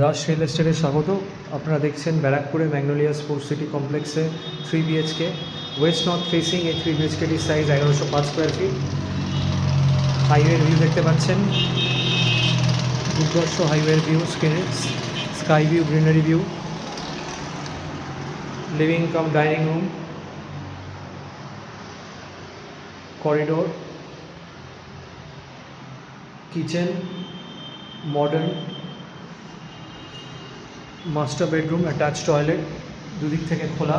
Das real এস্টেটে স্বাগত। আপনারা দেখছেন ব্যারাকপুরে ম্যাগনোলিয়া স্পোর্টস সিটি কমপ্লেক্সে 3 BHK ওয়েস্ট নর্থ ফেসিং। এই 3 BHKটির সাইজ 1105 স্কোয়ার ফিট। হাইওয়ের ভিউ দেখতে পাচ্ছেন, দুর্দর্শ হাইওয়ের view, sky view, greenery view, living cum dining room, corridor, kitchen, modern master bedroom, attach toilet, দুদিক থেকে খোলা,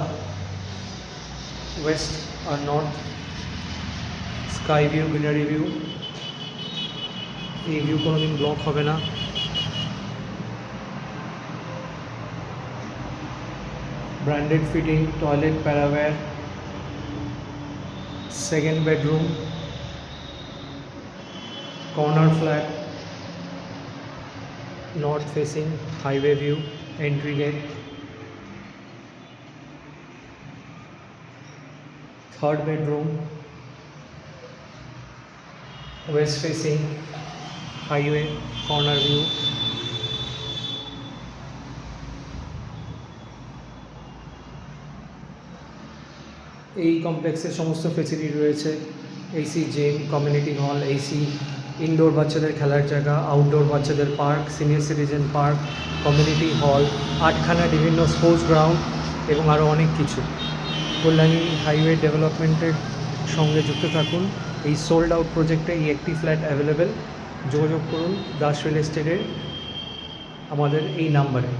ওয়েস্ট আর north, sky view, greenery view. এই ভিউ কোনোদিন ব্লক হবে না। Branded fitting, toilet, Parryware, second bedroom, corner flat, north facing, highway view, entry gate, third bedroom, west facing, highway, corner view. এই কমপ্লেক্সের সমস্ত ফেসিলিটি রয়েছে: AC gym, community hall, AC, indoor বাচ্চাদের খেলার জায়গা, আউটডোর বাচ্চাদের park, senior citizen park, community hall, 8খানা বিভিন্ন স্পোর্টস গ্রাউন্ড এবং আরও অনেক কিছু। কল্যাণী হাইওয়ে ডেভেলপমেন্টের সঙ্গে যুক্ত থাকুন। এই সোল্ড আউট প্রজেক্টে এই একটি ফ্ল্যাট অ্যাভেলেবেল। যোগাযোগ করুন দাস রিয়েল এস্টেটের আমাদের এই নাম্বারে।